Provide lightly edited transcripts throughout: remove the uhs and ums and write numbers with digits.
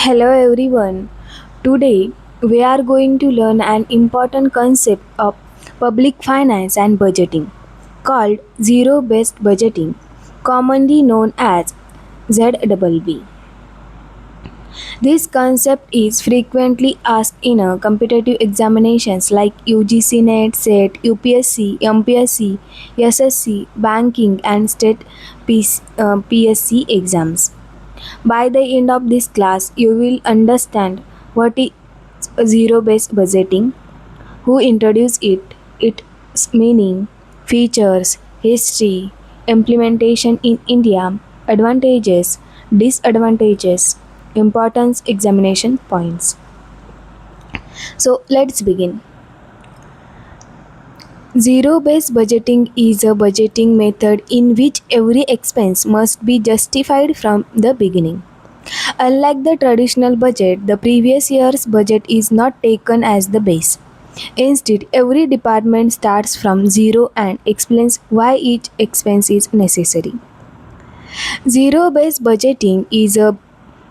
Hello everyone. Today we are going to learn an important concept of public finance and budgeting called zero based budgeting, commonly known as ZBB. This concept is frequently asked in a competitive examinations like UGC NET, SET, UPSC, MPSC, SSC, banking and state PSC exams. By the end of this class, you will understand what is zero based budgeting, who introduced it, its meaning, features, history, implementation in India, advantages, disadvantages, importance, examination points. So let's begin. Zero based budgeting is a budgeting method in which every expense must be justified from the beginning. Unlike the traditional budget, the previous year's budget is not taken as the base. Instead, every department starts from zero and explains why each expense is necessary. Zero based budgeting is a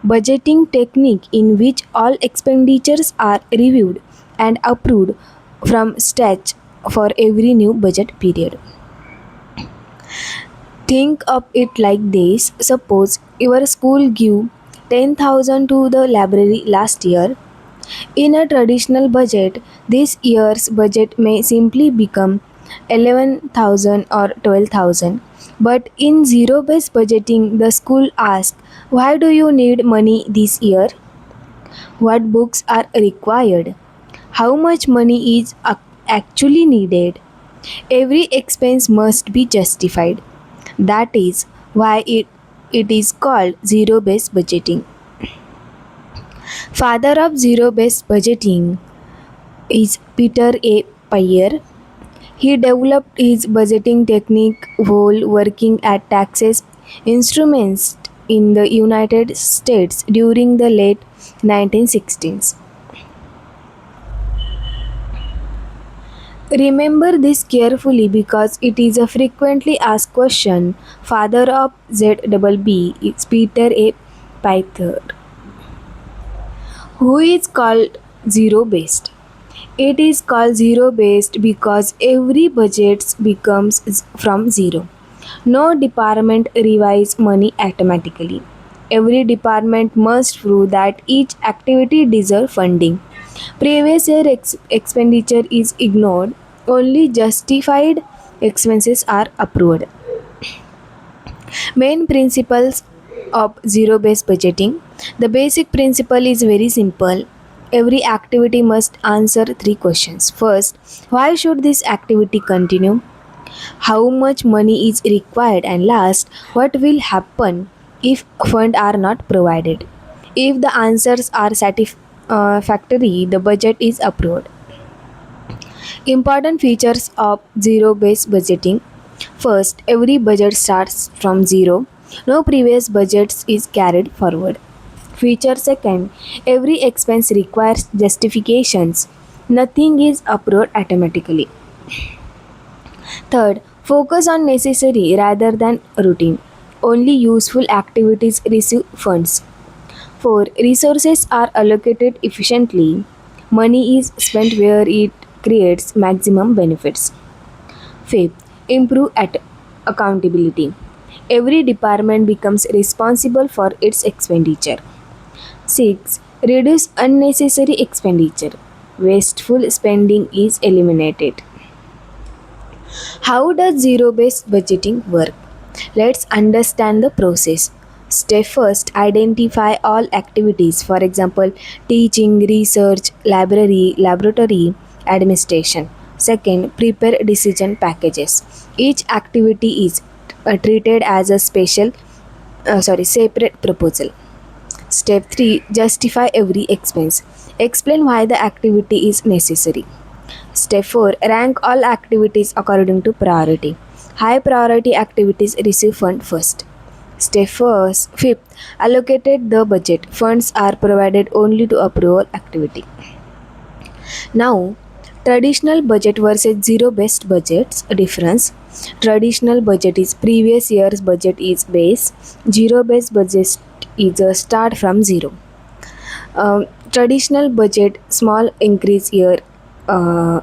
budgeting technique in which all expenditures are reviewed and approved from scratch for every new budget period. Think of it like this. Suppose your school gave 10,000 to the library last year. In a traditional budget, this year's budget may simply become 11,000 or 12,000. But in zero based budgeting, the school asks, why do you need money this year? What books are required? How much money is actually needed? Every expense must be justified. That is why it is called zero based budgeting. Father of zero based budgeting is Peter A. Pyhrr. He developed his budgeting technique while working at taxes instruments in the United States during the late 1960s. Remember this carefully because it is a frequently asked question. Father of ZBB is Peter A. Python, who is called zero based. It is called zero based because every budget becomes from zero. No department revises money automatically. Every department must prove that each activity deserves funding. Previous year expenditure is ignored, only justified expenses are approved. Main principles of zero based budgeting. The basic principle is very simple. Every activity must answer three questions. First, why should this activity continue? How much money is required? And last, what will happen if funds are not provided? If the answers are satisfactory, the budget is approved. Important features of zero based budgeting. First, every budget starts from zero. No previous budgets is carried forward. Feature second, every expense requires justifications. Nothing is approved automatically. Third, focus on necessary rather than routine. Only useful activities receive funds. 4. Resources are allocated efficiently. Money is spent where it creates maximum benefits. 5th, improve at accountability. Every department becomes responsible for its expenditure. 6. Reduce unnecessary expenditure. Wasteful spending is eliminated. How does zero based budgeting work? Let's understand the process. Step first, identify all activities, for example, teaching, research, library, laboratory, administration. Second, prepare decision packages. Each activity is treated as a separate proposal. Step 3, justify every expense. Explain why the activity is necessary. Step 4, rank all activities according to priority. High priority activities receive fund first. Fifth, allocated the budget. Funds are provided only to approval activity. Now, traditional budget versus zero based budgets difference. Traditional budget is previous year's budget is base. Zero based budget is a start from zero. Traditional budget small uh,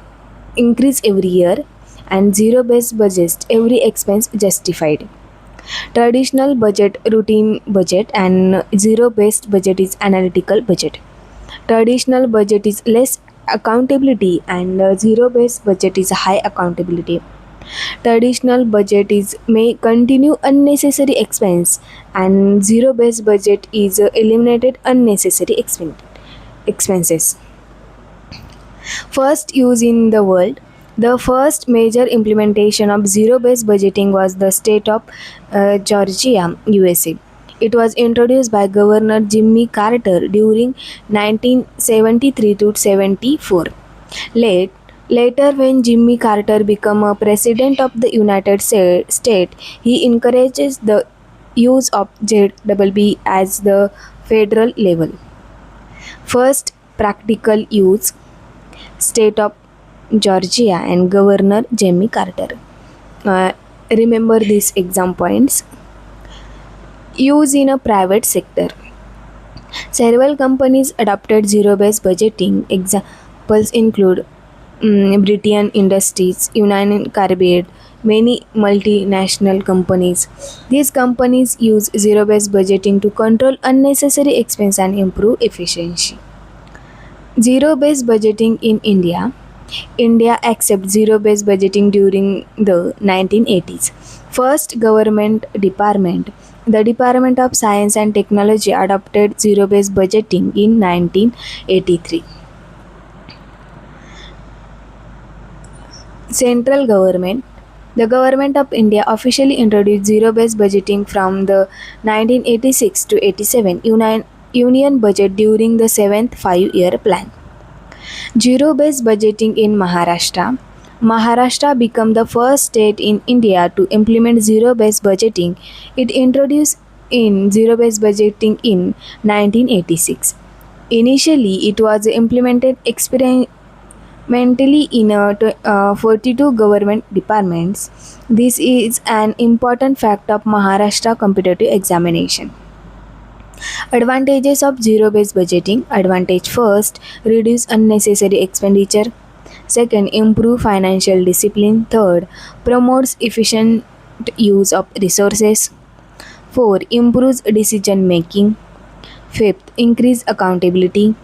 increase every year, and zero based budget every expense justified. Traditional budget routine budget, and zero based budget is analytical budget. Traditional budget is less accountability, and zero based budget is high accountability. Traditional budget is may continue unnecessary expense, and zero based budget is eliminated unnecessary expenses. First use in the world. The first major implementation of zero based budgeting was the state of Georgia, USA. It was introduced by Governor Jimmy Carter during 1973 to 74. Late, Later, when Jimmy Carter became a president of the United States, he encourages the use of ZBB as the federal level. First practical use, state of Georgia and Governor Jimmy Carter. Uh, Remember these exam points. Use in a private sector. Several companies adopted zero-based budgeting. Examples include Britain Industries, United Carbide, many multinational companies. These companies use zero-based budgeting to control unnecessary expense and improve efficiency. Zero-based budgeting in India. India accepted zero-based budgeting during the 1980s. First government department. The Department of Science and Technology adopted zero-based budgeting in 1983. Central government. The Government of India officially introduced zero-based budgeting from the 1986 to 87 Union budget during the 7th five-year plan. Zero-based budgeting in Maharashtra. Maharashtra became the first state in India to implement zero-based budgeting. It introduced in zero-based budgeting in 1986. Initially, it was implemented experimentally in 42 government departments. This is an important fact of Maharashtra competitive examination. Advantages of zero based budgeting. Advantage first, reduce unnecessary expenditure. Second, improve financial discipline. Third, promotes efficient use of resources. Four, improves decision making. Fifth, increase accountability.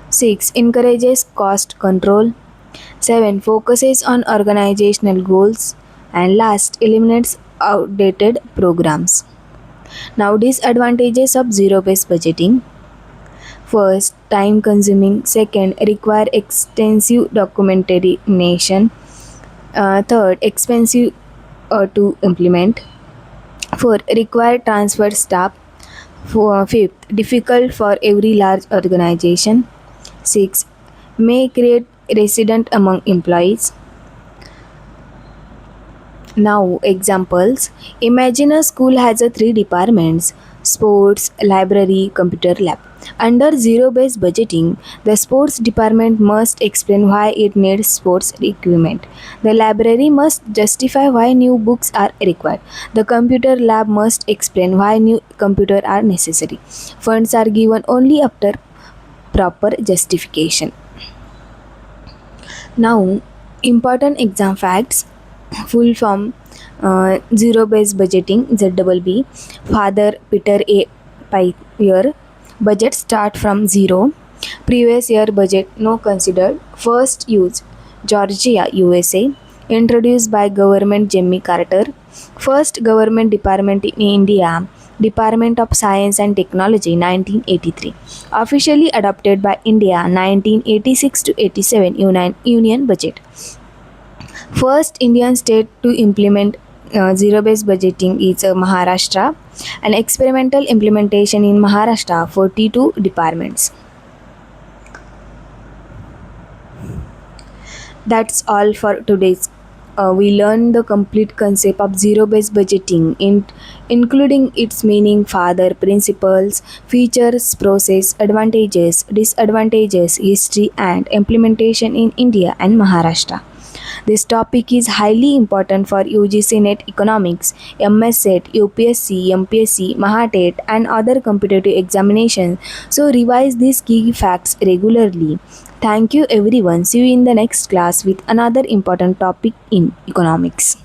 Six, encourages cost control. Seven, focuses on organizational goals. And last, eliminates outdated programs. Now, disadvantages of zero based budgeting. First, time consuming. Second, require extensive documentation. Third, expensive to implement. Fourth, require transfer staff. Fifth, difficult for every large organization. Six, may create resident among employees. Now, examples. Imagine a school has a three departments: sports, library, computer lab. Under zero based budgeting, the sports department must explain why it needs sports equipment. The library must justify why new books are required. The computer lab must explain why new computers are necessary. Funds are given only after proper justification. Now, important exam facts. Full form, zero based budgeting, ZBB. Father Peter A. Pyhrr. Budget start from zero. Previous year budget no considered. First use, Georgia, USA. Introduced by Government Jimmy Carter. First government department in India, Department of Science and Technology, 1983. Officially adopted by India 1986 to 87 Union budget. First Indian state to implement zero-based budgeting is Maharashtra. An experimental implementation in Maharashtra, 42 departments. That's all for today's. We learned the complete concept of zero-based budgeting, including its meaning, father, principles, features, process, advantages, disadvantages, history, and implementation in India and Maharashtra. This topic is highly important for UGC NET Economics, MS Set, UPSC, MPSC, Maharashtra, and other competitive examinations. So revise these key facts regularly. Thank you everyone. See you in the next class with another important topic in economics.